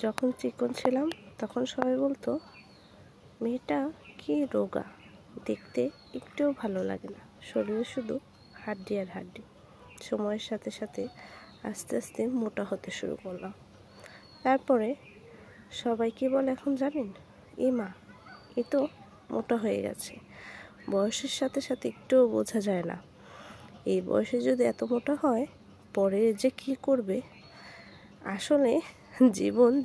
যখন চিকন ছিলাম তখন সবাই বলতো মেয়েটা কি রোগা, দেখতে একটুও ভালো লাগে না, শরীরে শুধু হাড্ডি আর হাড্ডি। সময়ের সাথে সাথে আস্তে আস্তে মোটা হতে শুরু করলাম। তারপরে সবাই কি বলে এখন জানেন? এ মা, এ তো মোটা হয়ে গেছে। বয়সের সাথে সাথে একটুও বোঝা যায় না। এই বয়সে যদি এত মোটা হয় পরে যে কি করবে। আসলে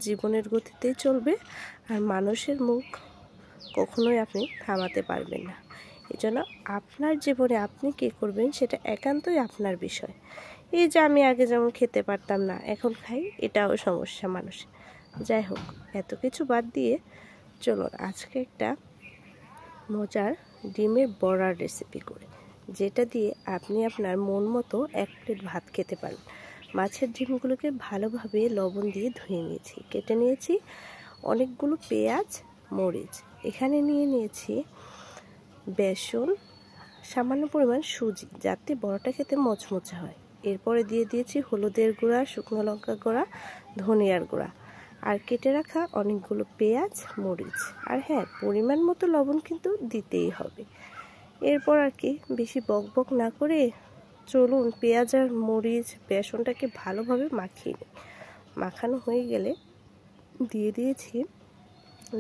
জীবনের গতিতেই চলবে, আর মানুষের মুখ কখনোই আপনি থামাতে পারবেন না। এজন্য আপনার জীবনে আপনি কী করবেন সেটা একান্তই আপনার বিষয়। এই যে আমি আগে যেমন খেতে পারতাম না, এখন খাই, এটাও সমস্যা মানুষের। যাই হোক, এত কিছু বাদ দিয়ে চলুন আজকে একটা মজার ডিমের বড়ার রেসিপি করি, যেটা দিয়ে আপনি আপনার মন মতো 1 প্লেট ভাত খেতে পারেন। মাছের ডিমগুলোকে ভালোভাবে লবণ দিয়ে ধুয়ে নিয়েছি, কেটে নিয়েছি অনেকগুলো পেঁয়াজ, মরিচ, এখানে নিয়েছি বেসন, সামান্য পরিমাণ সুজি, যাতে বড়াটা খেতে মচমচে হয়। এরপরে দিয়ে দিয়েছি হলুদের গুঁড়া, শুকনো লঙ্কা গুঁড়া, ধনিয়ার গুঁড়া, আর কেটে রাখা অনেকগুলো পেঁয়াজ, মরিচ, আর হ্যাঁ, পরিমাণ মতো লবণ কিন্তু দিতেই হবে। এরপর আর কি বেশি বকবক না করে চলুন পেঁয়াজ আর মরিচ বেসনটাকে ভালোভাবে মাখিয়ে নিই। মাখানো হয়ে গেলে দিয়ে দিয়েছি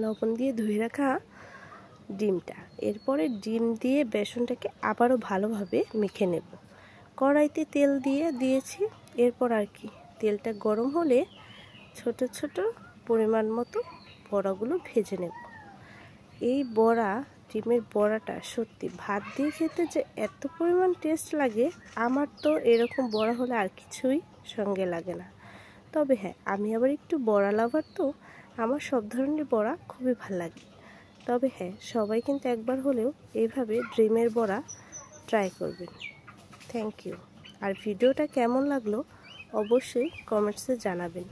লবণ দিয়ে ধুয়ে রাখা ডিমটা। এরপরে ডিম দিয়ে বেসনটাকে আবারও ভালোভাবে মেখে নেব। কড়াইতে তেল দিয়েছি। এরপর আর কি তেলটা গরম হলে ছোট ছোট পরিমাণ মতো বড়াগুলো ভেজে নেব। এই ডিমের বড়াটা সত্যি ভাত দিয়ে খেতে যে এত পরিমাণ টেস্ট লাগে, আমার তো এরকম বড়া হলে আর কিছুই সঙ্গে লাগে না। তবে হ্যাঁ, আমি আবার একটু বড়া লাভার, তো আমার সব ধরনের বড়া খুবই ভালো লাগে। তবে হ্যাঁ, সবাই কিন্তু একবার হলেও এইভাবে ডিমের বড়া ট্রাই করবেন। Thank you. আর ভিডিওটা কেমন লাগলো অবশ্যই কমেন্টসে জানাবেন।